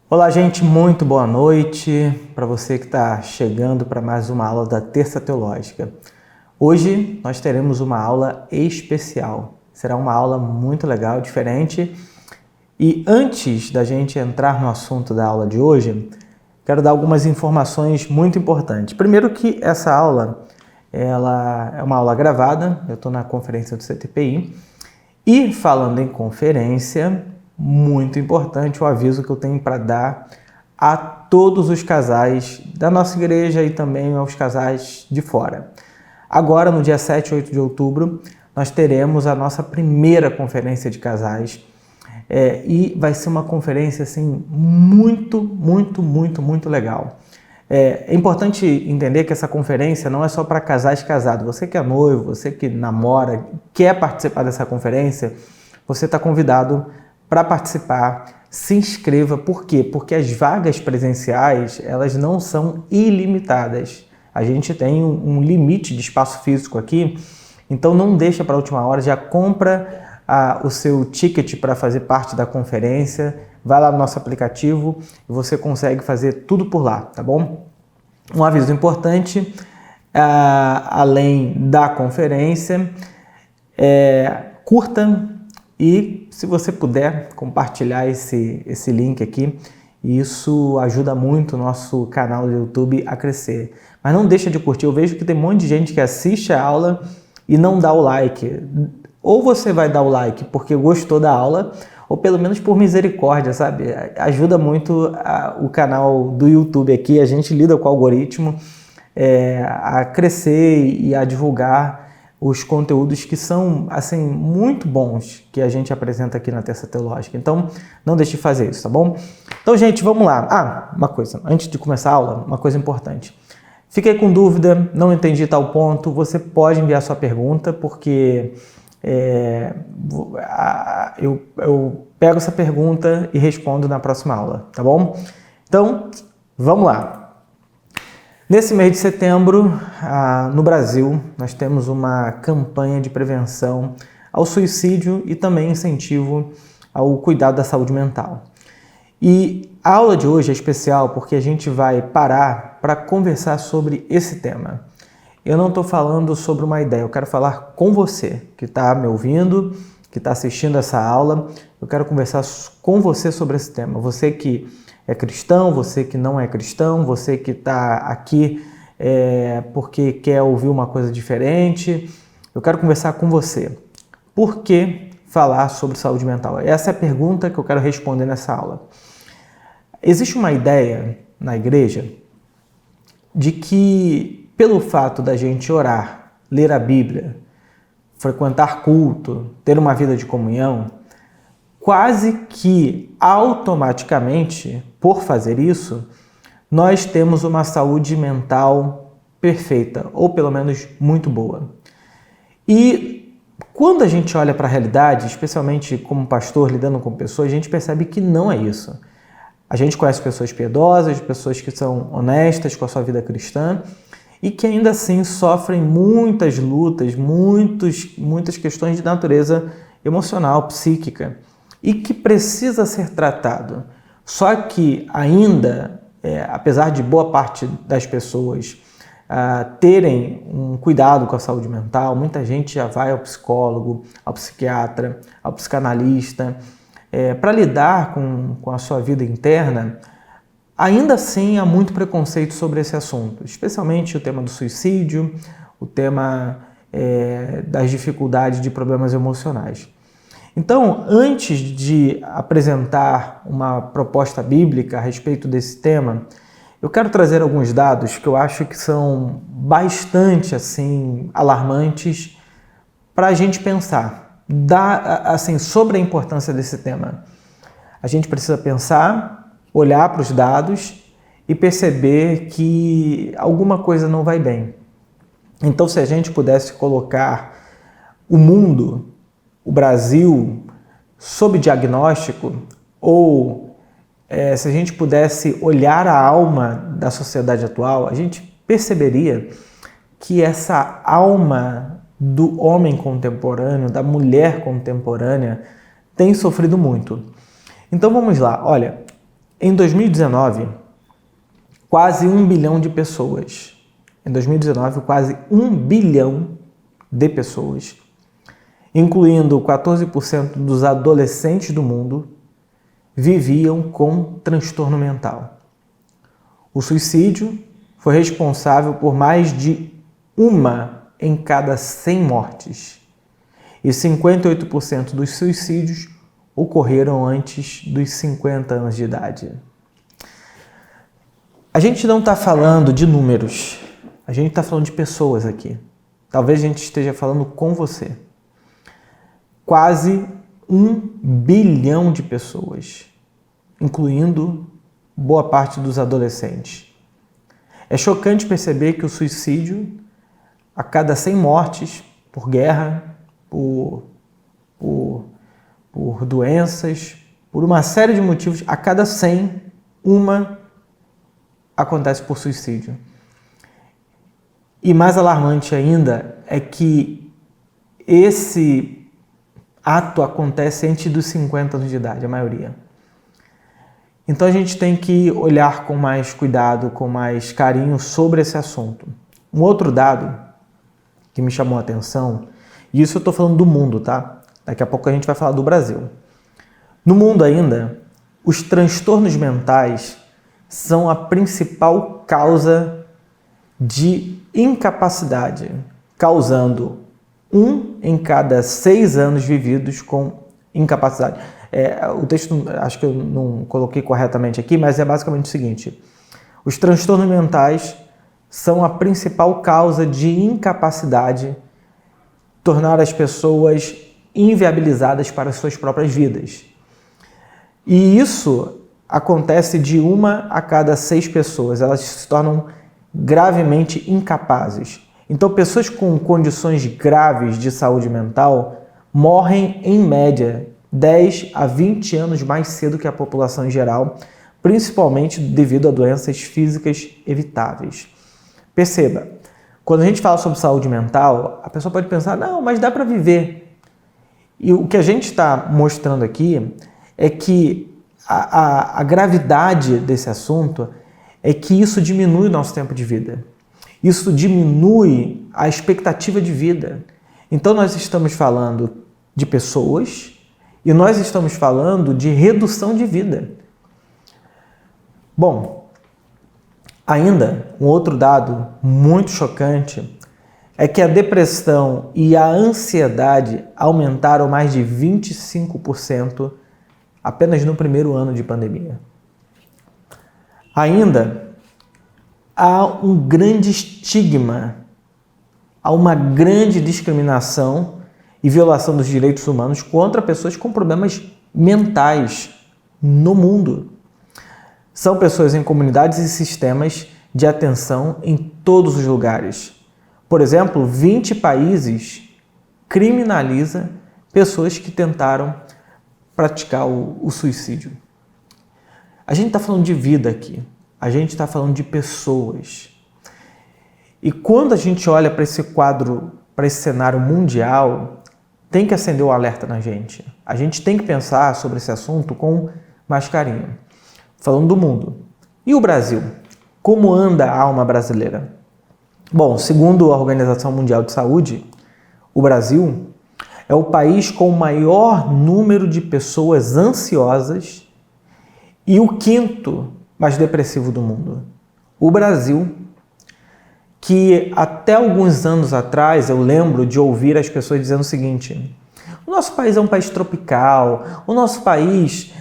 Olá, gente, muito boa noite para você que está chegando para mais uma aula da Terça Teológica. Hoje nós teremos uma aula especial. Será uma aula muito legal, diferente. E antes da gente entrar no assunto da aula de hoje, quero dar algumas informações muito importantes. Primeiro que essa aula ela é uma aula gravada, eu estou na conferência do CTPI. E falando em conferência, muito importante o aviso que eu tenho para dar a todos os casais da nossa igreja e também aos casais de fora. Agora, no dia 7 e 8 de outubro, nós teremos a nossa primeira conferência de casais e vai ser uma conferência assim, muito legal. É importante entender que essa conferência não é só para casais casados. Você que é noivo, você que namora, quer participar dessa conferência, você está convidado para participar. Se inscreva. Por quê? Porque as vagas presenciais, elas não são ilimitadas. A gente tem um limite de espaço físico aqui, então não deixa para a última hora, já compra o seu ticket para fazer parte da conferência, vai lá no nosso aplicativo e você consegue fazer tudo por lá, tá bom? Um aviso importante, além da conferência, curta e, se você puder, compartilhar esse link aqui. Isso ajuda muito o nosso canal do YouTube a crescer. Mas não deixa de curtir, eu vejo que tem um monte de gente que assiste a aula e não dá o like. Ou você vai dar o like porque gostou da aula, ou pelo menos por misericórdia, sabe? Ajuda muito o canal do YouTube aqui, a gente lida com o algoritmo, a crescer e a divulgar os conteúdos que são, assim, muito bons que a gente apresenta aqui na Terça Teológica. Então, não deixe de fazer isso, tá bom? Então, gente, vamos lá. Uma coisa, antes de começar a aula, uma coisa importante. Fiquei com dúvida, não entendi tal ponto, você pode enviar sua pergunta, porque eu pego essa pergunta e respondo na próxima aula, tá bom? Então, vamos lá. Nesse mês de setembro, no Brasil, nós temos uma campanha de prevenção ao suicídio e também incentivo ao cuidado da saúde mental. E a aula de hoje é especial porque a gente vai parar para conversar sobre esse tema. Eu não estou falando sobre uma ideia, eu quero falar com você que está me ouvindo, que está assistindo essa aula. Eu quero conversar com você sobre esse tema. Você que é cristão, você que não é cristão, você que está aqui porque quer ouvir uma coisa diferente. Eu quero conversar com você. Por que falar sobre saúde mental? Essa é a pergunta que eu quero responder nessa aula. Existe uma ideia na igreja de que, pelo fato da gente orar, ler a Bíblia, frequentar culto, ter uma vida de comunhão, quase que automaticamente, por fazer isso, nós temos uma saúde mental perfeita, ou pelo menos muito boa. E quando a gente olha para a realidade, especialmente como pastor lidando com pessoas, a gente percebe que não é isso. A gente conhece pessoas piedosas, pessoas que são honestas com a sua vida cristã, e que ainda assim sofrem muitas lutas, muitas questões de natureza emocional, psíquica, e que precisa ser tratado. Só que ainda, apesar de boa parte das pessoas terem um cuidado com a saúde mental, muita gente já vai ao psicólogo, ao psiquiatra, ao psicanalista, para lidar com a sua vida interna. Ainda assim, há muito preconceito sobre esse assunto, especialmente o tema do suicídio, o tema das dificuldades de problemas emocionais. Então, antes de apresentar uma proposta bíblica a respeito desse tema, eu quero trazer alguns dados que eu acho que são bastante assim, alarmantes para a gente pensar sobre a importância desse tema. A gente precisa pensar, olhar para os dados e perceber que alguma coisa não vai bem. Então, se a gente pudesse colocar o mundo, o Brasil, sob diagnóstico, ou se a gente pudesse olhar a alma da sociedade atual, a gente perceberia que essa alma do homem contemporâneo, da mulher contemporânea, tem sofrido muito. Então vamos lá, olha, Em 2019, quase 1 bilhão de pessoas, em 2019, quase 1 bilhão de pessoas, incluindo 14% dos adolescentes do mundo, viviam com transtorno mental. O suicídio foi responsável por mais de 1 em cada 100 mortes, e 58% dos suicídios ocorreram antes dos 50 anos de idade. A gente não está falando de números, a gente está falando de pessoas aqui. Talvez a gente esteja falando com você. Quase 1 bilhão de pessoas, incluindo boa parte dos adolescentes. É chocante perceber que o suicídio, a cada 100 mortes por guerra, por doenças, por uma série de motivos, a cada 100, 1 acontece por suicídio. E mais alarmante ainda é que esse ato acontece antes dos 50 anos de idade, a maioria. Então a gente tem que olhar com mais cuidado, com mais carinho sobre esse assunto. Um outro dado que me chamou a atenção, e isso eu estou falando do mundo, tá? Daqui a pouco a gente vai falar do Brasil. No mundo ainda, os transtornos mentais são a principal causa de incapacidade, causando 1 em cada 6 anos vividos com incapacidade. O texto, acho que eu não coloquei corretamente aqui, mas é basicamente o seguinte: os transtornos mentais são a principal causa de incapacidade, tornar as pessoas inviabilizadas para as suas próprias vidas. E isso acontece de 1 a cada 6 pessoas, elas se tornam gravemente incapazes. Então, pessoas com condições graves de saúde mental morrem, em média, 10 a 20 anos mais cedo que a população em geral, principalmente devido a doenças físicas evitáveis. Perceba, quando a gente fala sobre saúde mental, a pessoa pode pensar, não, mas dá para viver. E o que a gente está mostrando aqui é que a gravidade desse assunto é que isso diminui o nosso tempo de vida. Isso diminui a expectativa de vida. Então nós estamos falando de pessoas e nós estamos falando de redução de vida. Bom, ainda um outro dado muito chocante é que a depressão e a ansiedade aumentaram mais de 25% apenas no primeiro ano de pandemia. Ainda há um grande estigma, há uma grande discriminação e violação dos direitos humanos contra pessoas com problemas mentais no mundo. São pessoas em comunidades e sistemas de atenção em todos os lugares. Por exemplo, 20 países criminalizam pessoas que tentaram praticar o suicídio. A gente está falando de vida aqui, a gente está falando de pessoas. E quando a gente olha para esse quadro, para esse cenário mundial, tem que acender o alerta na gente. A gente tem que pensar sobre esse assunto com mais carinho. Falando do mundo. E o Brasil? Como anda a alma brasileira? Bom, segundo a Organização Mundial de Saúde, o Brasil é o país com o maior número de pessoas ansiosas e o 5º mais depressivo do mundo. O Brasil, que até alguns anos atrás eu lembro de ouvir as pessoas dizendo o seguinte: o nosso país é um país tropical, o nosso país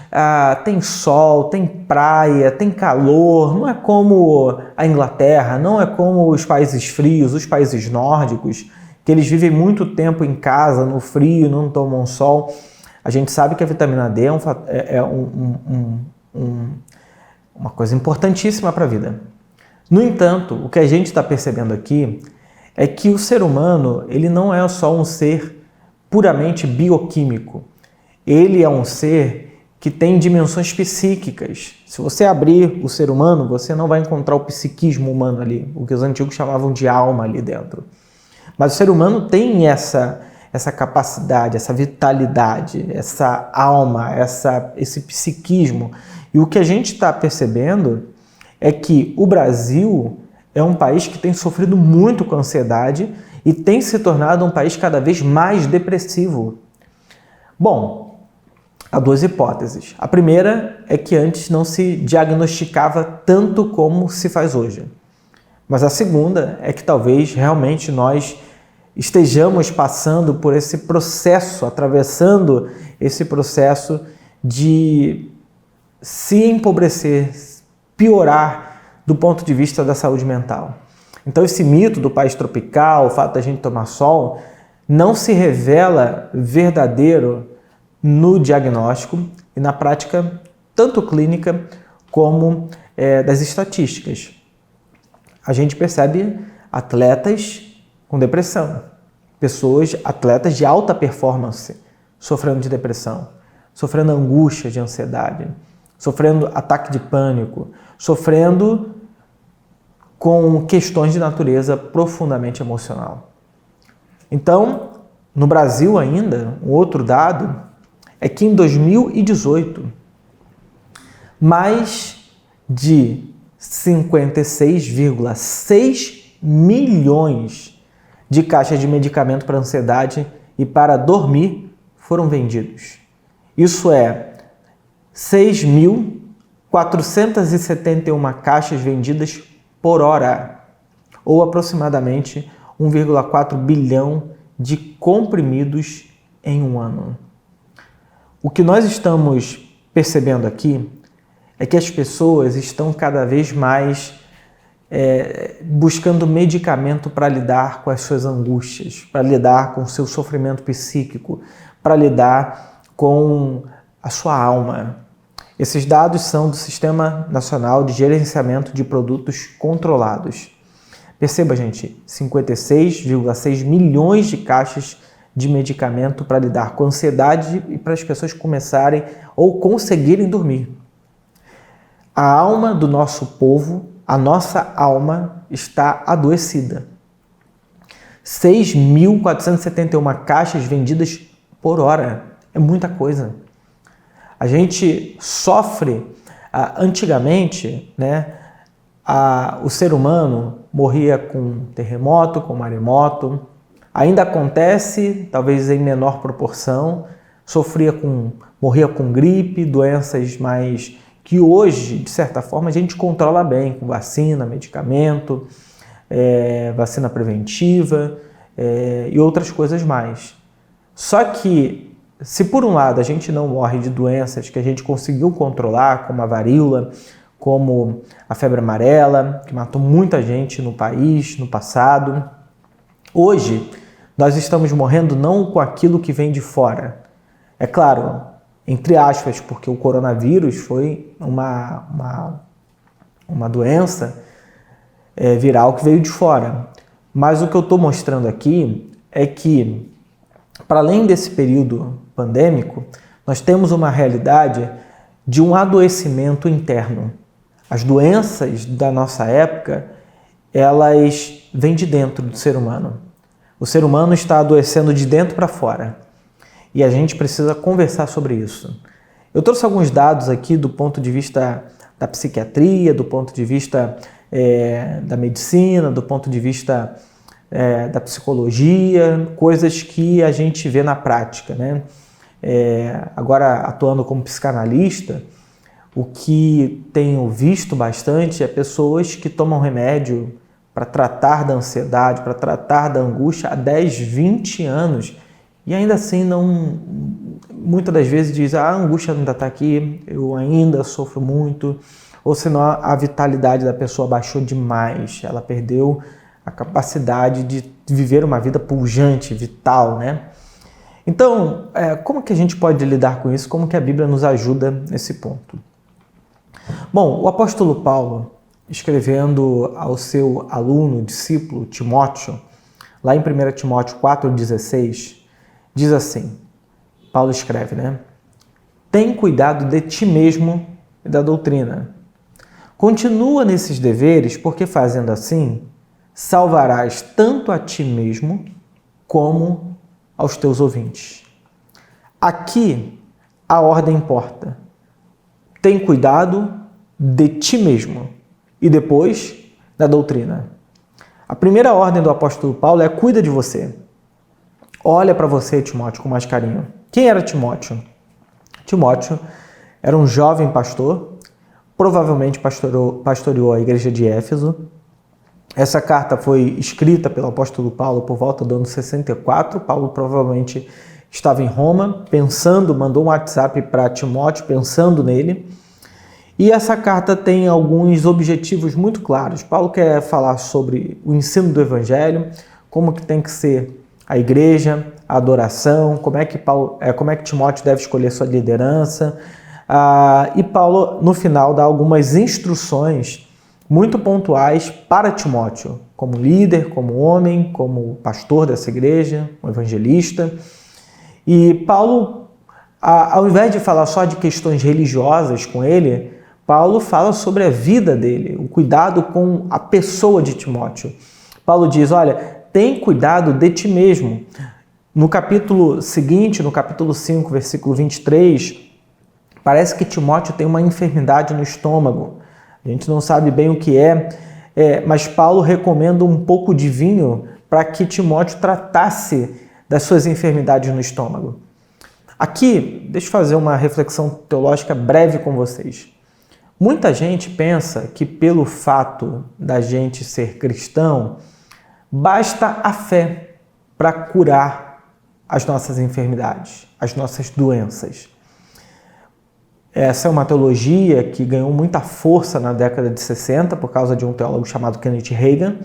tem sol, tem praia, tem calor, não é como a Inglaterra, não é como os países frios, os países nórdicos, que eles vivem muito tempo em casa, no frio, não tomam sol. A gente sabe que a vitamina D é uma coisa importantíssima para a vida. No entanto, o que a gente está percebendo aqui é que o ser humano ele não é só um ser puramente bioquímico. Ele é um ser que tem dimensões psíquicas. Se você abrir o ser humano, você não vai encontrar o psiquismo humano ali, o que os antigos chamavam de alma ali dentro. Mas o ser humano tem essa capacidade, essa vitalidade, essa alma, esse psiquismo E o que a gente está percebendo é que o Brasil é um país que tem sofrido muito com a ansiedade e tem se tornado um país cada vez mais depressivo. Bom, há duas hipóteses. A primeira é que antes não se diagnosticava tanto como se faz hoje. Mas a segunda é que talvez realmente nós estejamos passando por esse processo, atravessando esse processo de se empobrecer, piorar do ponto de vista da saúde mental. Então esse mito do país tropical, o fato da gente tomar sol, não se revela verdadeiro no diagnóstico e na prática tanto clínica como das estatísticas. A gente percebe atletas com depressão, atletas de alta performance sofrendo de depressão, sofrendo angústia de ansiedade, sofrendo ataque de pânico, sofrendo com questões de natureza profundamente emocional. Então, no Brasil ainda, um outro dado é que em 2018, mais de 56,6 milhões de caixas de medicamento para ansiedade e para dormir foram vendidos. Isso é 6.471 caixas vendidas por hora, ou aproximadamente 1,4 bilhão de comprimidos em um ano. O que nós estamos percebendo aqui é que as pessoas estão cada vez mais buscando medicamento para lidar com as suas angústias, para lidar com o seu sofrimento psíquico, para lidar com a sua alma. Esses dados são do Sistema Nacional de Gerenciamento de Produtos Controlados. Perceba, gente, 56,6 milhões de caixas de medicamento para lidar com ansiedade e para as pessoas começarem ou conseguirem dormir. A alma do nosso povo, a nossa alma está adoecida. 6.471 caixas vendidas por hora. É muita coisa. A gente sofre, antigamente, né, o ser humano morria com terremoto, com maremoto, ainda acontece, talvez em menor proporção, morria com gripe, doenças mais que hoje, de certa forma, a gente controla bem, com vacina, medicamento, vacina preventiva e outras coisas mais. Só que, se por um lado a gente não morre de doenças que a gente conseguiu controlar, como a varíola, como a febre amarela, que matou muita gente no país no passado, hoje nós estamos morrendo não com aquilo que vem de fora. É claro, entre aspas, porque o coronavírus foi uma doença viral que veio de fora. Mas o que eu estou mostrando aqui é que, para além desse período pandêmico, nós temos uma realidade de um adoecimento interno. As doenças da nossa época, elas vêm de dentro do ser humano. O ser humano está adoecendo de dentro para fora. E a gente precisa conversar sobre isso. Eu trouxe alguns dados aqui do ponto de vista da psiquiatria, do ponto de vista da medicina, do ponto de vista da psicologia, coisas que a gente vê na prática, né? Agora, atuando como psicanalista, o que tenho visto bastante é pessoas que tomam remédio para tratar da ansiedade, para tratar da angústia há 10, 20 anos, e ainda assim muitas das vezes diz, a angústia ainda está aqui, eu ainda sofro muito, ou senão a vitalidade da pessoa baixou demais, ela perdeu a capacidade de viver uma vida pujante, vital, né? Então, como que a gente pode lidar com isso? Como que a Bíblia nos ajuda nesse ponto? Bom, o apóstolo Paulo, escrevendo ao seu aluno, discípulo, Timóteo, lá em 1 Timóteo 4,16, diz assim, Paulo escreve, né? Tem cuidado de ti mesmo e da doutrina. Continua nesses deveres, porque fazendo assim, salvarás tanto a ti mesmo como aos teus ouvintes. Aqui, a ordem importa. tem cuidado de ti mesmo e depois da doutrina. A primeira ordem do apóstolo Paulo é cuida de você. Olha para você, Timóteo, com mais carinho. Quem era Timóteo? Timóteo era um jovem pastor, provavelmente pastoreou a igreja de Éfeso. Essa carta foi escrita pelo apóstolo Paulo por volta do ano 64. Paulo provavelmente estava em Roma, mandou um WhatsApp para Timóteo, pensando nele. E essa carta tem alguns objetivos muito claros. Paulo quer falar sobre o ensino do evangelho, como que tem que ser a igreja, a adoração, como é que Timóteo deve escolher sua liderança. E Paulo, no final, dá algumas instruções muito pontuais para Timóteo, como líder, como homem, como pastor dessa igreja, um evangelista. E Paulo, ao invés de falar só de questões religiosas com ele, Paulo fala sobre a vida dele, o cuidado com a pessoa de Timóteo. Paulo diz, olha, tem cuidado de ti mesmo. No capítulo seguinte, no capítulo 5, versículo 23, parece que Timóteo tem uma enfermidade no estômago. A gente não sabe bem o que mas Paulo recomenda um pouco de vinho para que Timóteo tratasse das suas enfermidades no estômago. Aqui, deixa eu fazer uma reflexão teológica breve com vocês. Muita gente pensa que pelo fato da gente ser cristão, basta a fé para curar as nossas enfermidades, as nossas doenças. Essa é uma teologia que ganhou muita força na década de 60 por causa de um teólogo chamado Kenneth Hagin,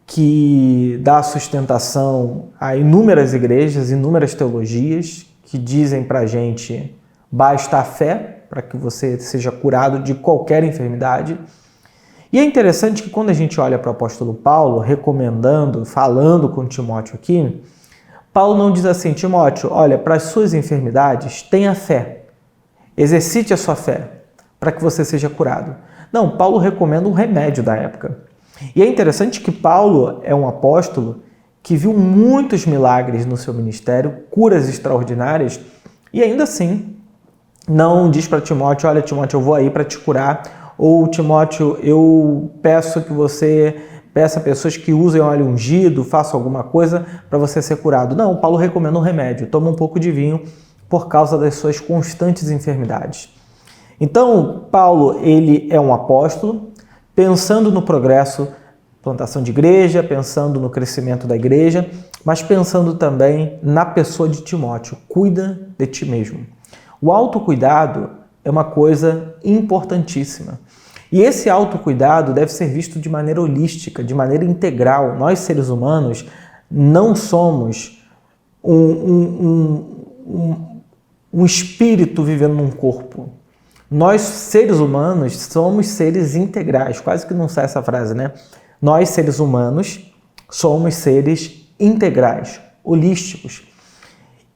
que dá sustentação a inúmeras igrejas, inúmeras teologias que dizem para a gente basta a fé para que você seja curado de qualquer enfermidade. E é interessante que quando a gente olha para o apóstolo Paulo, recomendando, falando com Timóteo aqui, Paulo não diz assim, Timóteo, olha, para as suas enfermidades, tenha fé, exercite a sua fé para que você seja curado. Não, Paulo recomenda um remédio da época. E é interessante que Paulo é um apóstolo que viu muitos milagres no seu ministério, curas extraordinárias, e ainda assim não diz para Timóteo, olha Timóteo, eu vou aí para te curar, ou Timóteo, eu peço que você peça a pessoas que usem óleo ungido, façam alguma coisa para você ser curado. Não, Paulo recomenda um remédio, toma um pouco de vinho por causa das suas constantes enfermidades. Então, Paulo, ele é um apóstolo, pensando no progresso, plantação de igreja, pensando no crescimento da igreja, mas pensando também na pessoa de Timóteo. Cuida de ti mesmo. O autocuidado é uma coisa importantíssima. E esse autocuidado deve ser visto de maneira holística, de maneira integral. Nós, seres humanos, não somos um espírito vivendo num corpo. Nós, seres humanos, somos seres integrais. Quase que não sai essa frase, né? Nós, seres humanos, somos seres integrais, holísticos.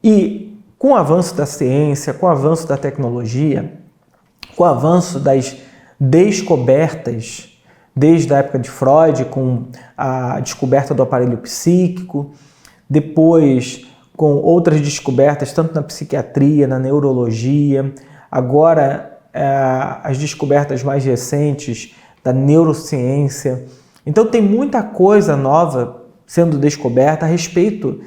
E com o avanço da ciência, com o avanço da tecnologia, com o avanço das descobertas, desde a época de Freud, com a descoberta do aparelho psíquico, depois com outras descobertas, tanto na psiquiatria, na neurologia, agora as descobertas mais recentes da neurociência. Então tem muita coisa nova sendo descoberta a respeito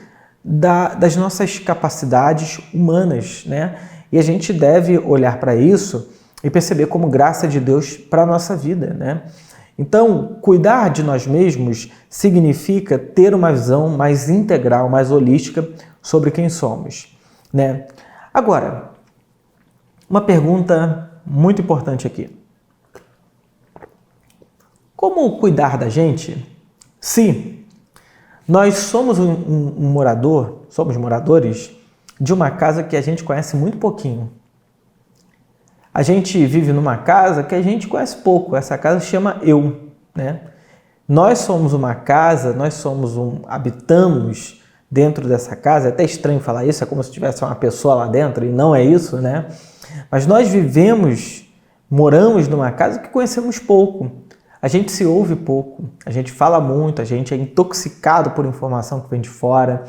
das nossas capacidades humanas, né? E a gente deve olhar para isso e perceber como graça de Deus para a nossa vida, né? Então, cuidar de nós mesmos significa ter uma visão mais integral, mais holística sobre quem somos, né? Agora, uma pergunta muito importante aqui. Como cuidar da gente se nós somos somos moradores de uma casa que a gente conhece muito pouquinho? A gente vive numa casa que a gente conhece pouco, essa casa se chama eu, né? Nós somos uma casa, habitamos dentro dessa casa, é até estranho falar isso, é como se tivesse uma pessoa lá dentro, e não é isso, né? Mas nós moramos numa casa que conhecemos pouco. A gente se ouve pouco, a gente fala muito, a gente é intoxicado por informação que vem de fora.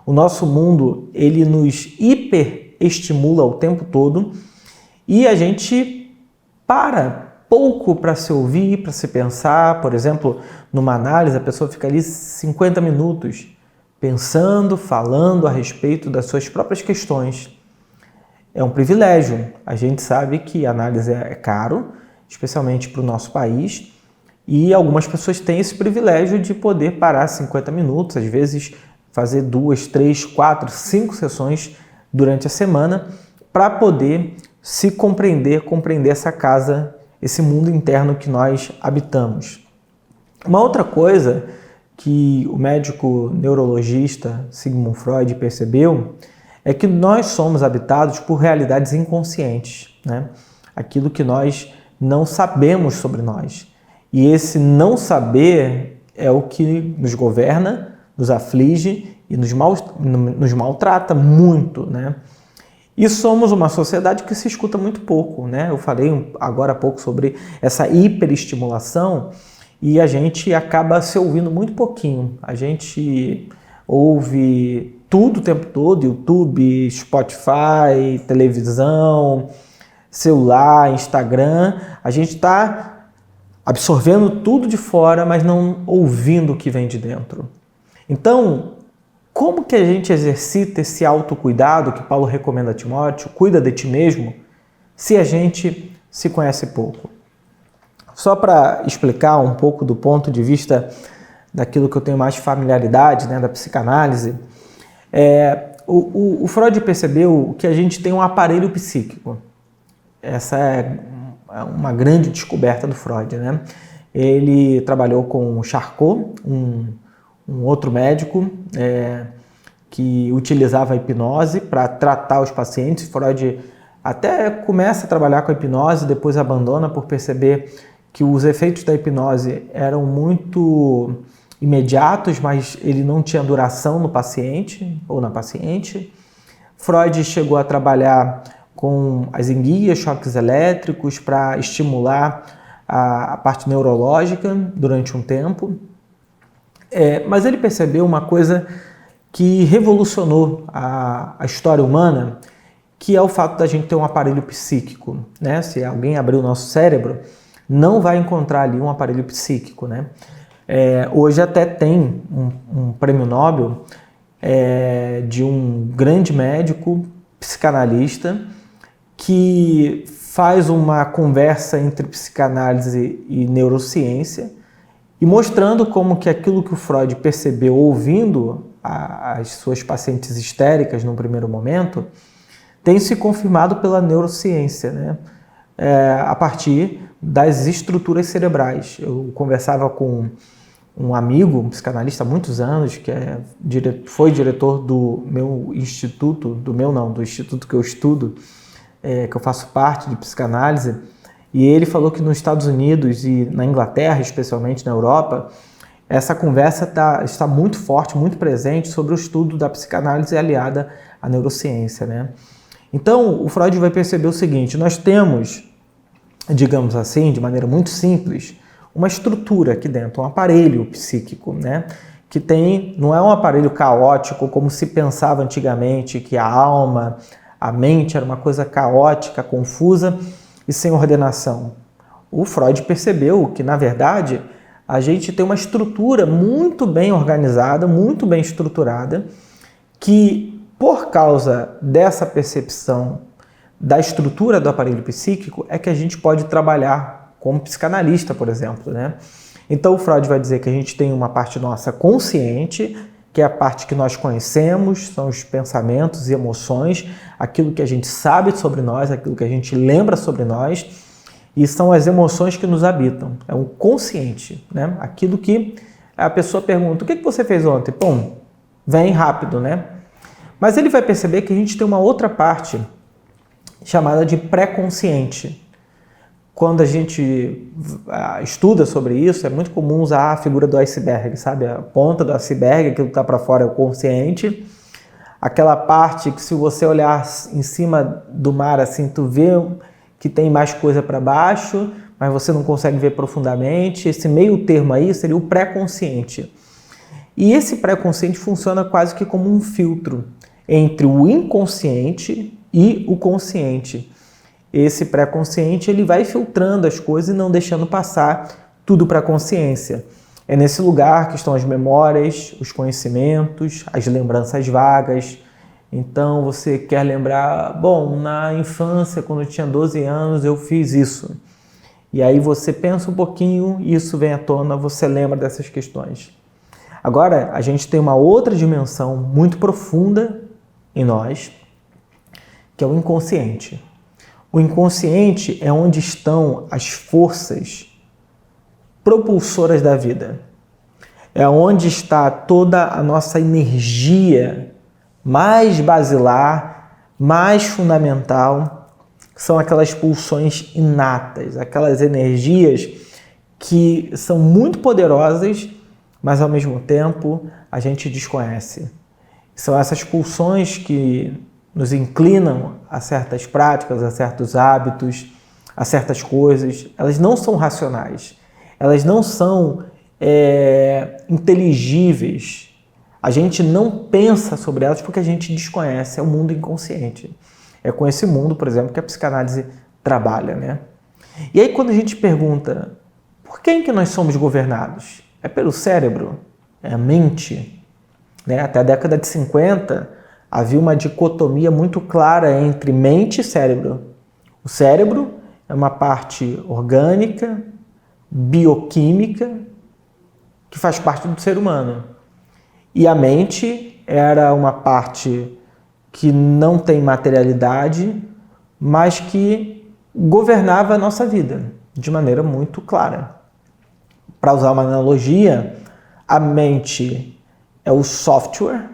O nosso mundo, ele nos hiperestimula o tempo todo e a gente para pouco para se ouvir, para se pensar. Por exemplo, numa análise, a pessoa fica ali 50 minutos pensando, falando a respeito das suas próprias questões. É um privilégio. A gente sabe que a análise é caro, especialmente para o nosso país, e algumas pessoas têm esse privilégio de poder parar 50 minutos, às vezes fazer 2, 3, 4, 5 sessões durante a semana para poder se compreender essa casa, esse mundo interno que nós habitamos. Uma outra coisa que o médico neurologista Sigmund Freud percebeu é que nós somos habitados por realidades inconscientes, né? Aquilo que nós não sabemos sobre nós. E esse não saber é o que nos governa, nos aflige e nos maltrata muito, né? E somos uma sociedade que se escuta muito pouco, né? Eu falei agora há pouco sobre essa hiperestimulação e a gente acaba se ouvindo muito pouquinho. A gente ouve tudo o tempo todo, YouTube, Spotify, televisão, celular, Instagram. A gente está absorvendo tudo de fora, mas não ouvindo o que vem de dentro. Então, como que a gente exercita esse autocuidado que Paulo recomenda a Timóteo, cuida de ti mesmo, se a gente se conhece pouco? Só para explicar um pouco do ponto de vista daquilo que eu tenho mais familiaridade, né, da psicanálise, o Freud percebeu que a gente tem um aparelho psíquico. Essa é uma grande descoberta do Freud, né? Ele trabalhou com Charcot, um outro médico que utilizava a hipnose para tratar os pacientes. Freud até começa a trabalhar com a hipnose, depois abandona por perceber que os efeitos da hipnose eram muito imediatos, mas ele não tinha duração no paciente ou na paciente. Freud chegou a trabalhar com as enguias, choques elétricos, para estimular a parte neurológica durante um tempo. Mas ele percebeu uma coisa que revolucionou a história humana, que é o fato da gente ter um aparelho psíquico, né? Se alguém abrir o nosso cérebro, não vai encontrar ali um aparelho psíquico, né? Hoje até tem um prêmio Nobel de um grande médico psicanalista que faz uma conversa entre psicanálise e neurociência e mostrando como que aquilo que o Freud percebeu ouvindo as suas pacientes histéricas no primeiro momento tem se confirmado pela neurociência, né? A partir das estruturas cerebrais. Eu conversava com um amigo, um psicanalista há muitos anos, que foi diretor do meu instituto, do instituto que eu estudo, que eu faço parte de psicanálise, e ele falou que nos Estados Unidos e na Inglaterra, especialmente na Europa, essa conversa está muito forte, muito presente sobre o estudo da psicanálise aliada à neurociência, né? Então, o Freud vai perceber o seguinte: nós temos, digamos assim, de maneira muito simples, uma estrutura aqui dentro, um aparelho psíquico, né? Que não é um aparelho caótico como se pensava antigamente, que a alma, a mente era uma coisa caótica, confusa e sem ordenação. O Freud percebeu que, na verdade, a gente tem uma estrutura muito bem organizada, muito bem estruturada, que, por causa dessa percepção da estrutura do aparelho psíquico, é que a gente pode trabalhar como psicanalista, por exemplo, né? Então, o Freud vai dizer que a gente tem uma parte nossa consciente, que é a parte que nós conhecemos, são os pensamentos e emoções, aquilo que a gente sabe sobre nós, aquilo que a gente lembra sobre nós, e são as emoções que nos habitam. É um consciente, né? Aquilo que a pessoa pergunta: o que você fez ontem? Pum, vem rápido, né? Mas ele vai perceber que a gente tem uma outra parte chamada de pré-consciente. Quando a gente estuda sobre isso, é muito comum usar a figura do iceberg, sabe? A ponta do iceberg, aquilo que está para fora é o consciente. Aquela parte que, se você olhar em cima do mar, assim, tu vê que tem mais coisa para baixo, mas você não consegue ver profundamente. Esse meio termo aí seria o pré-consciente. E esse pré-consciente funciona quase que como um filtro entre o inconsciente e o consciente. esse pré-consciente ele vai filtrando as coisas e não deixando passar tudo para a consciência. É nesse lugar que estão as memórias, os conhecimentos, as lembranças vagas. Então você quer lembrar, bom, na infância, quando eu tinha 12 anos, eu fiz isso. E aí você pensa um pouquinho, isso vem à tona, você lembra dessas questões. Agora, a gente tem uma outra dimensão muito profunda em nós, que é o inconsciente. O inconsciente é onde estão as forças propulsoras da vida. É onde está toda a nossa energia mais basilar, mais fundamental, são aquelas pulsões inatas, aquelas energias que são muito poderosas, mas ao mesmo tempo a gente desconhece. São essas pulsões que nos inclinam a certas práticas, a certos hábitos, a certas coisas. Elas não são racionais, elas não são inteligíveis. A gente não pensa sobre elas porque a gente desconhece, é o mundo inconsciente. É com esse mundo, por exemplo, que a psicanálise trabalha, né? E aí quando a gente pergunta, por quem que nós somos governados? É pelo cérebro? É a mente? Né? Até a década de 50, havia uma dicotomia muito clara entre mente e cérebro. O cérebro é uma parte orgânica, bioquímica, que faz parte do ser humano. E a mente era uma parte que não tem materialidade, mas que governava a nossa vida de maneira muito clara. Para usar uma analogia, a mente é o software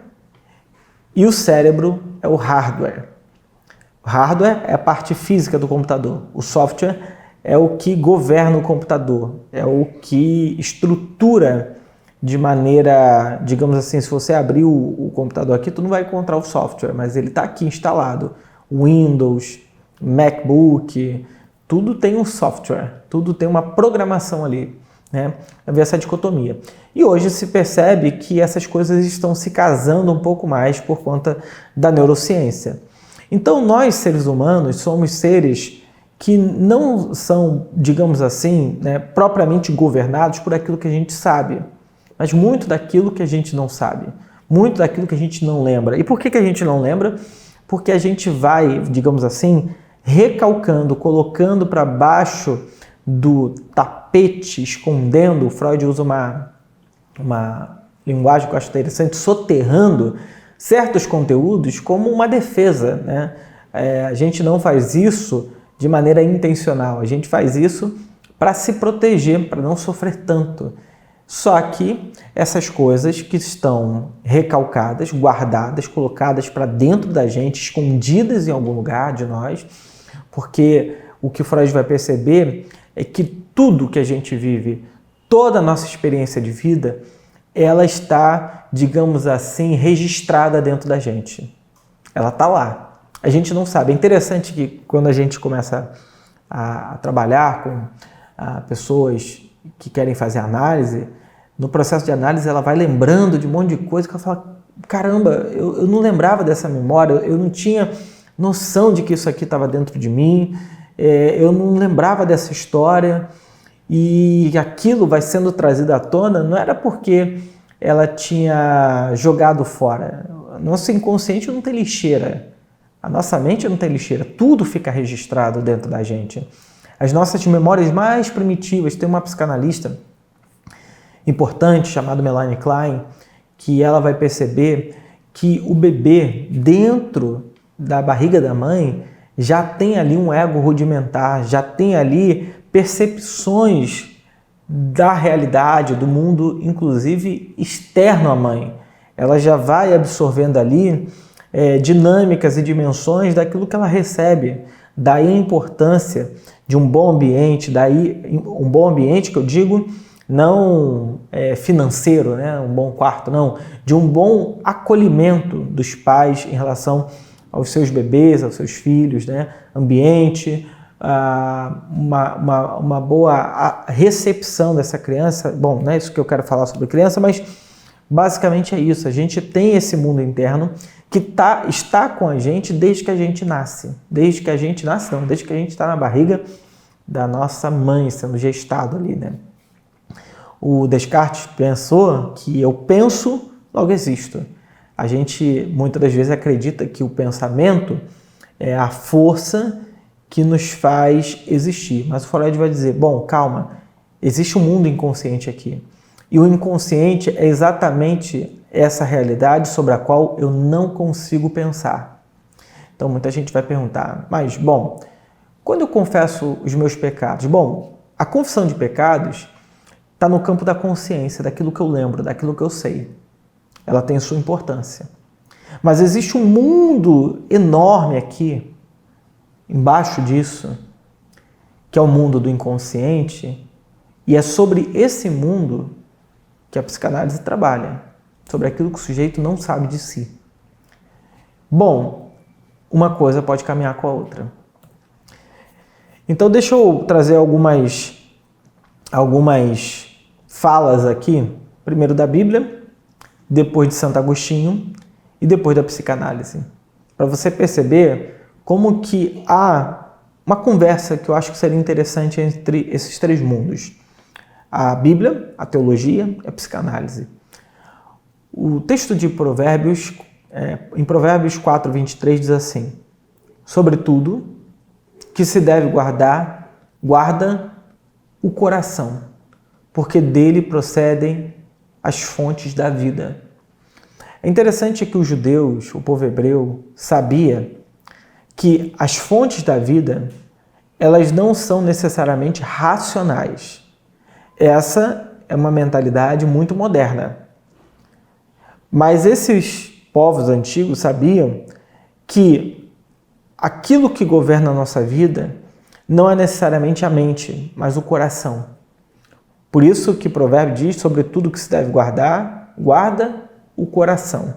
e o cérebro é o hardware. O hardware é a parte física do computador. O software é o que governa o computador, é o que estrutura de maneira, digamos assim, se você abrir o computador aqui, tu não vai encontrar o software, mas ele está aqui instalado. Windows, MacBook, tudo tem um software, tudo tem uma programação ali. Né? Havia essa dicotomia. E hoje se percebe que essas coisas estão se casando um pouco mais por conta da neurociência. Então nós, seres humanos, somos seres que não são, digamos assim, né, propriamente governados por aquilo que a gente sabe, mas muito daquilo que a gente não sabe, muito daquilo que a gente não lembra. E por que a gente não lembra? Porque a gente vai, digamos assim, recalcando, colocando para baixo do tapete, escondendo. Freud usa uma linguagem que eu acho interessante, soterrando certos conteúdos como uma defesa, né? A gente não faz isso de maneira intencional, a gente faz isso para se proteger, para não sofrer tanto. Só que essas coisas que estão recalcadas, guardadas, colocadas para dentro da gente, escondidas em algum lugar de nós, porque o que Freud vai perceber é que tudo que a gente vive, toda a nossa experiência de vida, ela está, digamos assim, registrada dentro da gente. Ela está lá. A gente não sabe. É interessante que quando a gente começa a trabalhar com pessoas que querem fazer análise, no processo de análise ela vai lembrando de um monte de coisa que ela fala, caramba, eu não lembrava dessa memória, eu não tinha noção de que isso aqui estava dentro de mim, eu não lembrava dessa história, e aquilo vai sendo trazido à tona, não era porque ela tinha jogado fora. Nosso inconsciente não tem lixeira, a nossa mente não tem lixeira, tudo fica registrado dentro da gente. As nossas memórias mais primitivas, tem uma psicanalista importante chamada Melanie Klein, que ela vai perceber que o bebê dentro da barriga da mãe já tem ali um ego rudimentar, já tem ali percepções da realidade, do mundo, inclusive externo à mãe. Ela já vai absorvendo ali dinâmicas e dimensões daquilo que ela recebe. Daí a importância de um bom ambiente, daí um bom ambiente que eu digo não financeiro, né? Um bom quarto, não, de um bom acolhimento dos pais em relação aos seus bebês, aos seus filhos, né? Ambiente, uma boa recepção dessa criança. Bom, não é isso que eu quero falar sobre criança, mas basicamente é isso. A gente tem esse mundo interno que está com a gente desde que a gente nasce. Desde que a gente nasce, não, desde que a gente está na barriga da nossa mãe, sendo gestado ali, né? O Descartes pensou que eu penso, logo existo. A gente muitas das vezes acredita que o pensamento é a força que nos faz existir. Mas o Freud vai dizer, bom, calma, existe um mundo inconsciente aqui. E o inconsciente é exatamente essa realidade sobre a qual eu não consigo pensar. Então muita gente vai perguntar, mas, bom, quando eu confesso os meus pecados? Bom, a confissão de pecados está no campo da consciência, daquilo que eu lembro, daquilo que eu sei. Ela tem sua importância. Mas existe um mundo enorme aqui, embaixo disso, que é o mundo do inconsciente, e é sobre esse mundo que a psicanálise trabalha, sobre aquilo que o sujeito não sabe de si. Bom, uma coisa pode caminhar com a outra. Então deixa eu trazer algumas falas aqui, primeiro da Bíblia, depois de Santo Agostinho e depois da psicanálise, para você perceber como que há uma conversa que eu acho que seria interessante entre esses três mundos. A Bíblia, a teologia e a psicanálise. O texto de Provérbios, em Provérbios 4, 23, diz assim: sobretudo, que se deve guarda o coração, porque dele procedem as fontes da vida. É interessante que os judeus, o povo hebreu, sabia que as fontes da vida, elas não são necessariamente racionais. Essa é uma mentalidade muito moderna. Mas esses povos antigos sabiam que aquilo que governa a nossa vida não é necessariamente a mente, mas o coração. Por isso que o provérbio diz, sobre tudo que se deve guarda o coração.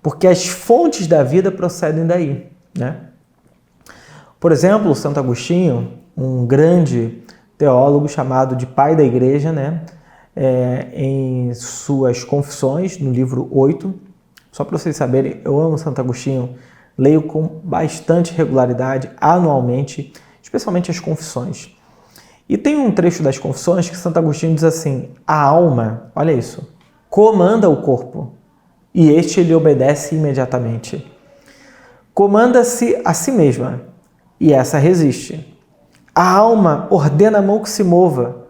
Porque as fontes da vida procedem daí, né? Por exemplo, Santo Agostinho, um grande teólogo chamado de pai da igreja, né? Em suas confissões, no livro 8, só para vocês saberem, eu amo Santo Agostinho, leio com bastante regularidade, anualmente, especialmente as confissões. E tem um trecho das confissões que Santo Agostinho diz assim: a alma, olha isso, comanda o corpo, e este lhe obedece imediatamente. Comanda-se a si mesma, e essa resiste. A alma ordena a mão que se mova,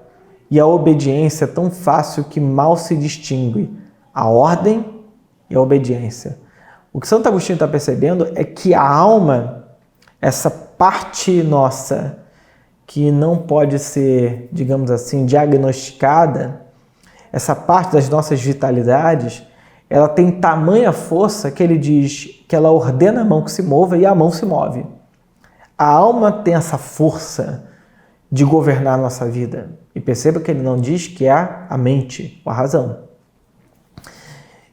e a obediência é tão fácil que mal se distingue a ordem e a obediência. O que Santo Agostinho está percebendo é que a alma, essa parte nossa, que não pode ser, digamos assim, diagnosticada, essa parte das nossas vitalidades, ela tem tamanha força que ele diz que ela ordena a mão que se mova e a mão se move. A alma tem essa força de governar a nossa vida. E perceba que ele não diz que é a mente, a razão.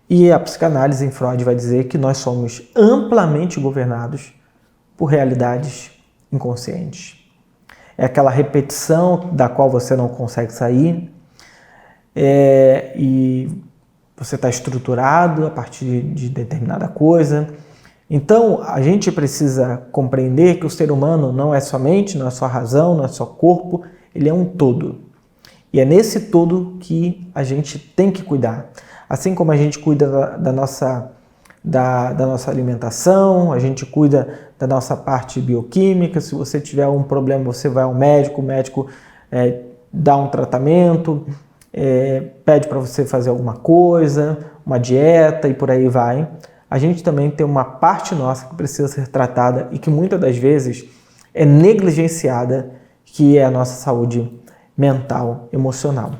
E a psicanálise em Freud vai dizer que nós somos amplamente governados por realidades inconscientes. É aquela repetição da qual você não consegue sair, e você está estruturado a partir de determinada coisa. Então, a gente precisa compreender que o ser humano não é só mente, não é só razão, não é só corpo, ele é um todo. E é nesse todo que a gente tem que cuidar. Assim como a gente cuida da nossa alimentação, a gente cuida da nossa parte bioquímica. Se você tiver um problema, você vai ao médico, o médico dá um tratamento, pede para você fazer alguma coisa, uma dieta e por aí vai. A gente também tem uma parte nossa que precisa ser tratada e que muitas das vezes é negligenciada, que é a nossa saúde mental, emocional.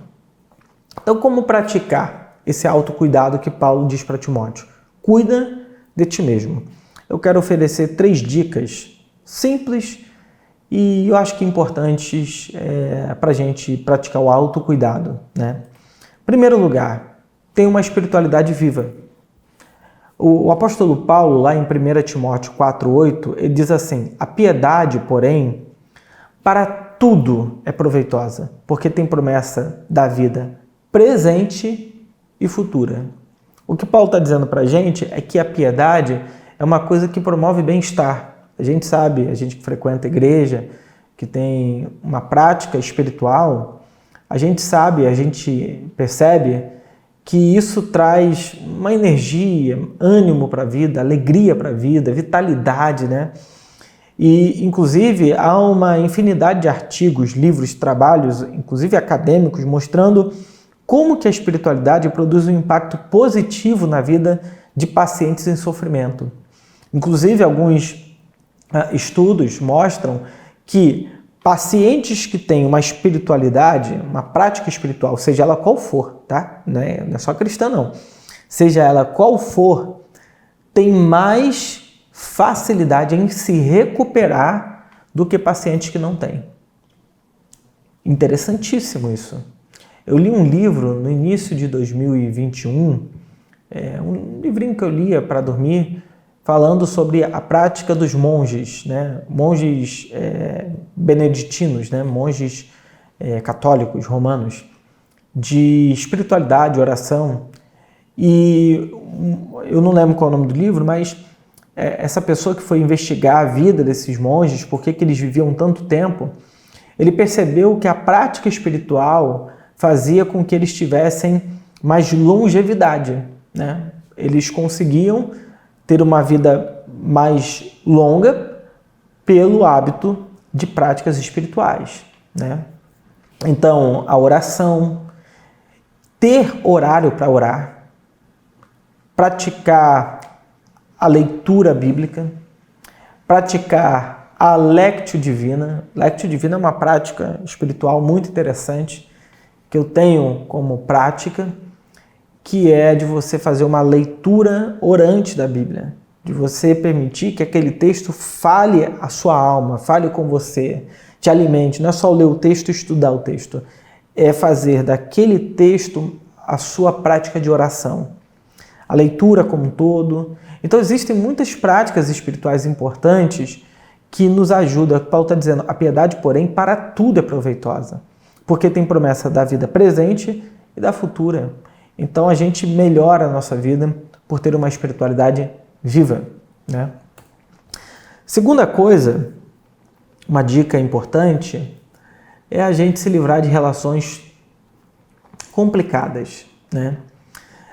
Então, como praticar esse autocuidado que Paulo diz para Timóteo? Cuida de ti mesmo. Eu quero oferecer 3 dicas simples e eu acho que importantes para a gente praticar o autocuidado, né? Em primeiro lugar, tenha uma espiritualidade viva. O apóstolo Paulo, lá em 1 Timóteo 4,8, ele diz assim: a piedade, porém, para tudo é proveitosa, porque tem promessa da vida presente e futura. O que Paulo está dizendo para a gente é que a piedade é uma coisa que promove bem-estar. A gente sabe, a gente que frequenta a igreja, que tem uma prática espiritual, a gente sabe, a gente percebe que isso traz uma energia, ânimo para a vida, alegria para a vida, vitalidade, né? E, inclusive, há uma infinidade de artigos, livros, trabalhos, inclusive acadêmicos, mostrando como que a espiritualidade produz um impacto positivo na vida de pacientes em sofrimento. Inclusive, alguns estudos mostram que pacientes que têm uma espiritualidade, uma prática espiritual, seja ela qual for, tá? Não é só cristã, não. Seja ela qual for, tem mais facilidade em se recuperar do que pacientes que não têm. Interessantíssimo isso. Eu li um livro no início de 2021, um livrinho que eu lia para dormir, falando sobre a prática dos monges, né? Monges beneditinos, né? Monges católicos, romanos, de espiritualidade, oração. E eu não lembro qual é o nome do livro, mas essa pessoa que foi investigar a vida desses monges, por que eles viviam tanto tempo, ele percebeu que a prática espiritual fazia com que eles tivessem mais longevidade, né? Eles conseguiam ter uma vida mais longa pelo hábito de práticas espirituais, né? Então, a oração, ter horário para orar, praticar a leitura bíblica, praticar a Lectio Divina. Lectio Divina é uma prática espiritual muito interessante que eu tenho como prática, que é de você fazer uma leitura orante da Bíblia, de você permitir que aquele texto fale a sua alma, fale com você, te alimente. Não é só ler o texto e estudar o texto, é fazer daquele texto a sua prática de oração, a leitura como um todo. Então existem muitas práticas espirituais importantes que nos ajudam. Paulo está dizendo, a piedade, porém, para tudo é proveitosa, porque tem promessa da vida presente e da futura. Então a gente melhora a nossa vida por ter uma espiritualidade viva, né? Segunda coisa, uma dica importante, é a gente se livrar de relações complicadas, né?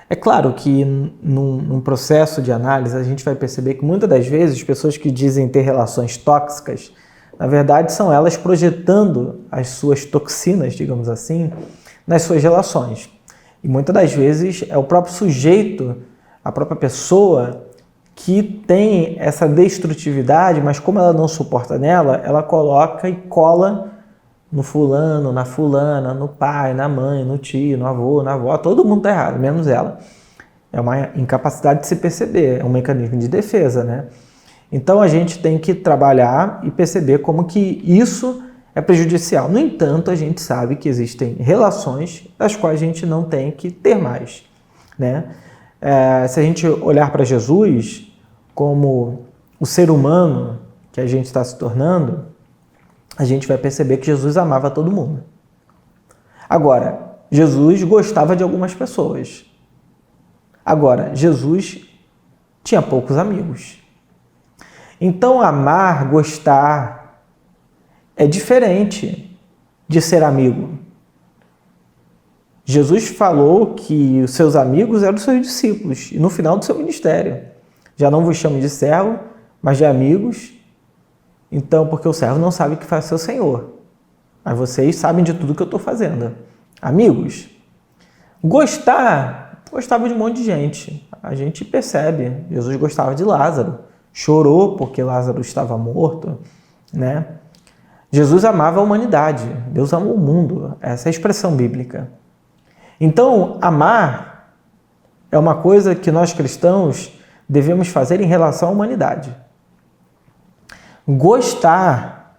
É claro que num processo de análise a gente vai perceber que muitas das vezes as pessoas que dizem ter relações tóxicas, na verdade são elas projetando as suas toxinas, digamos assim, nas suas relações. E muitas das vezes é o próprio sujeito, a própria pessoa que tem essa destrutividade, mas como ela não suporta nela, ela coloca e cola no fulano, na fulana, no pai, na mãe, no tio, no avô, na avó. Todo mundo está errado, menos ela. É uma incapacidade de se perceber, é um mecanismo de defesa, né? Então a gente tem que trabalhar e perceber como que isso é prejudicial. No entanto, a gente sabe que existem relações das quais a gente não tem que ter mais, né? Se a gente olhar para Jesus como o ser humano que a gente está se tornando, a gente vai perceber que Jesus amava todo mundo. Agora, Jesus gostava de algumas pessoas. Agora, Jesus tinha poucos amigos. Então, amar, gostar, é diferente de ser amigo. Jesus falou que os seus amigos eram os seus discípulos, e no final do seu ministério. Já não vos chamo de servo, mas de amigos. Então, porque o servo não sabe o que faz seu senhor. Mas vocês sabem de tudo que eu estou fazendo. Amigos. Gostava de um monte de gente. A gente percebe. Jesus gostava de Lázaro. Chorou porque Lázaro estava morto, né? Jesus amava a humanidade. Deus amou o mundo. Essa é a expressão bíblica. Então, amar é uma coisa que nós cristãos devemos fazer em relação à humanidade. Gostar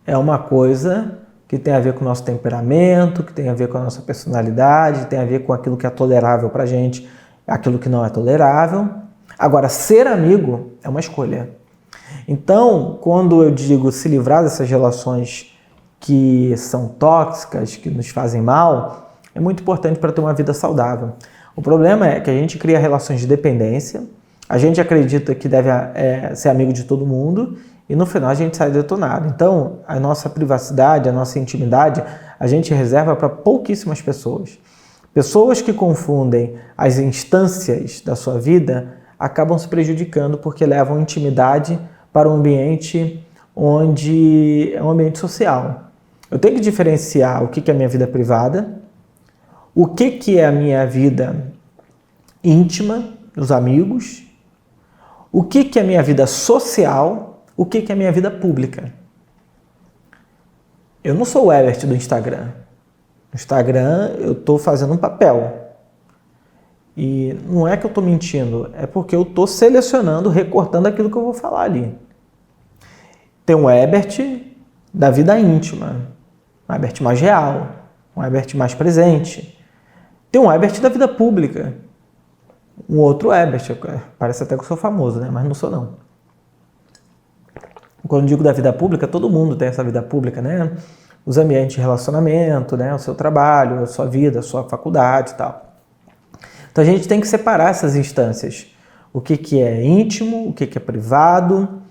é uma coisa que tem a ver com o nosso temperamento, que tem a ver com a nossa personalidade, tem a ver com aquilo que é tolerável para a gente, aquilo que não é tolerável. Agora, ser amigo é uma escolha. Então, quando eu digo se livrar dessas relações que são tóxicas, que nos fazem mal, é muito importante para ter uma vida saudável. O problema é que a gente cria relações de dependência, a gente acredita que deve ser amigo de todo mundo e no final a gente sai detonado. Então, a nossa privacidade, a nossa intimidade, a gente reserva para pouquíssimas pessoas. Pessoas que confundem as instâncias da sua vida acabam se prejudicando porque levam intimidade para um ambiente onde é um ambiente social. Eu tenho que diferenciar o que é a minha vida privada, o que é a minha vida íntima, os amigos, o que é a minha vida social, o que é a minha vida pública. Eu não sou o Herbert do Instagram. No Instagram eu estou fazendo um papel. E não é que eu estou mentindo, é porque eu estou selecionando, recortando aquilo que eu vou falar ali. Tem um Herbert da vida íntima, um Herbert mais real, um Herbert mais presente. Tem um Herbert da vida pública, um outro Herbert, parece até que eu sou famoso, né? Mas não sou não. Quando digo da vida pública, todo mundo tem essa vida pública, né? Os ambientes de relacionamento, né? O seu trabalho, a sua vida, a sua faculdade e tal. Então a gente tem que separar essas instâncias. O que é íntimo, o que é privado,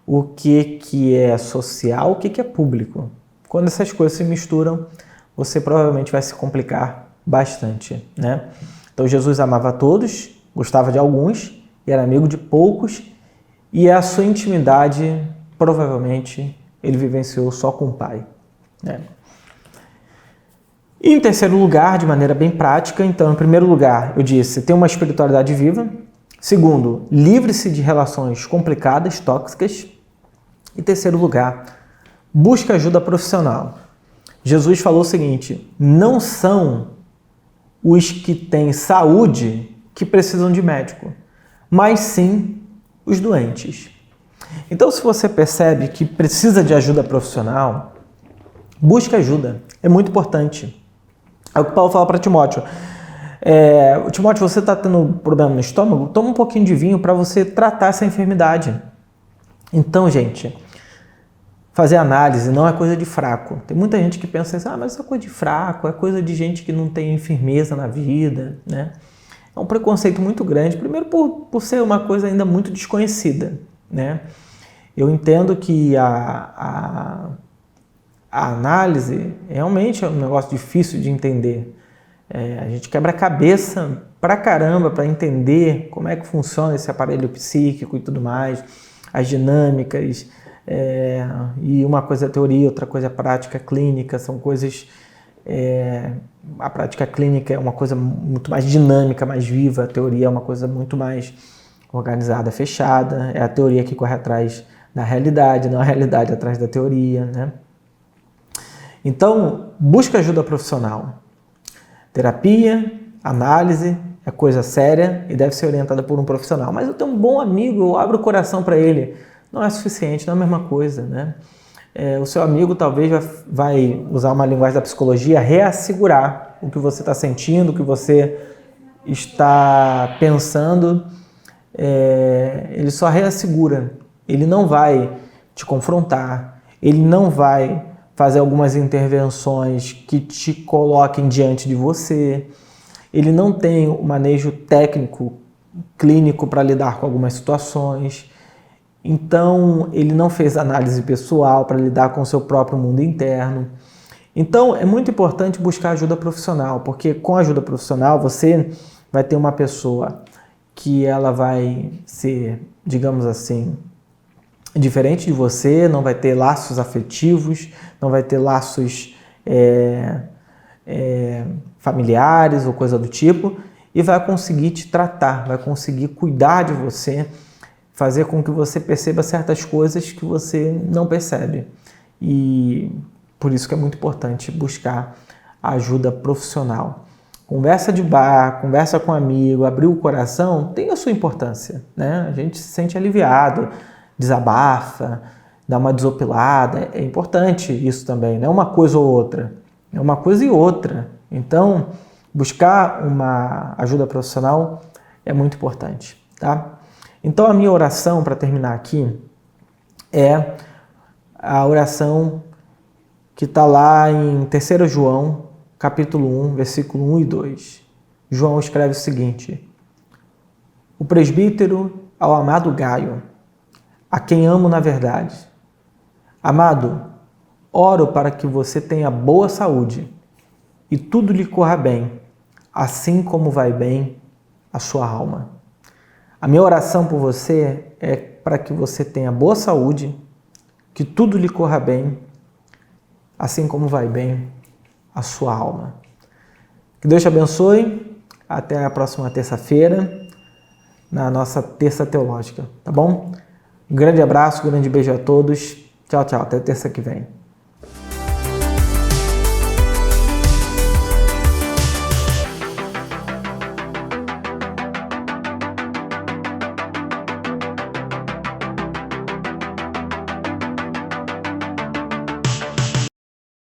o que é social, o que é público. Quando essas coisas se misturam, você provavelmente vai se complicar bastante, né? Então Jesus amava a todos, gostava de alguns e era amigo de poucos, e a sua intimidade, provavelmente, ele vivenciou só com o Pai, né? E em terceiro lugar, de maneira bem prática, então, em primeiro lugar, eu disse, tem uma espiritualidade viva. Segundo, livre-se de relações complicadas, tóxicas. E terceiro lugar, busque ajuda profissional. Jesus falou o seguinte, não são os que têm saúde que precisam de médico, mas sim os doentes. Então, se você percebe que precisa de ajuda profissional, busque ajuda, é muito importante. É o que Paulo fala para Timóteo. Timóteo, você está tendo problema no estômago? Toma um pouquinho de vinho para você tratar essa enfermidade. Então, gente, fazer análise não é coisa de fraco. Tem muita gente que pensa assim, mas isso é coisa de fraco, é coisa de gente que não tem firmeza na vida, né? É um preconceito muito grande, primeiro por ser uma coisa ainda muito desconhecida, né? Eu entendo que a análise realmente é um negócio difícil de entender. A gente quebra a cabeça pra caramba para entender como é que funciona esse aparelho psíquico e tudo mais, as dinâmicas, e uma coisa é teoria, outra coisa é prática clínica, são coisas... a prática clínica é uma coisa muito mais dinâmica, mais viva, a teoria é uma coisa muito mais organizada, fechada, é a teoria que corre atrás da realidade, não a realidade atrás da teoria, né? Então, busca ajuda profissional. Terapia, análise, é coisa séria e deve ser orientada por um profissional. Mas eu tenho um bom amigo, eu abro o coração para ele. Não é suficiente, não é a mesma coisa, né? O seu amigo talvez vai usar uma linguagem da psicologia, reassegurar o que você está sentindo, o que você está pensando. Ele só reassegura. Ele não vai te confrontar, ele não vai fazer algumas intervenções que te coloquem diante de você. Ele não tem o manejo técnico, clínico para lidar com algumas situações. Então, ele não fez análise pessoal para lidar com o seu próprio mundo interno. Então, é muito importante buscar ajuda profissional, porque com a ajuda profissional você vai ter uma pessoa que ela vai ser, digamos assim, diferente de você, não vai ter laços afetivos, não vai ter laços familiares ou coisa do tipo, e vai conseguir te tratar, vai conseguir cuidar de você, fazer com que você perceba certas coisas que você não percebe. E por isso que é muito importante buscar ajuda profissional. Conversa de bar, conversa com um amigo, abrir o coração, tem a sua importância, né? A gente se sente aliviado, desabafa, dá uma desopilada, é importante isso também, não é uma coisa ou outra, é uma coisa e outra. Então, buscar uma ajuda profissional é muito importante, tá? Então, a minha oração, para terminar aqui, é a oração que está lá em 3 João, capítulo 1, versículo 1 e 2. João escreve o seguinte: o presbítero ao amado Gaio, a quem amo na verdade. Amado, oro para que você tenha boa saúde e tudo lhe corra bem, assim como vai bem a sua alma. A minha oração por você é para que você tenha boa saúde, que tudo lhe corra bem, assim como vai bem a sua alma. Que Deus te abençoe. Até a próxima terça-feira, na nossa Terça Teológica, tá bom? Um grande abraço, um grande beijo a todos. Tchau, tchau. Até terça que vem.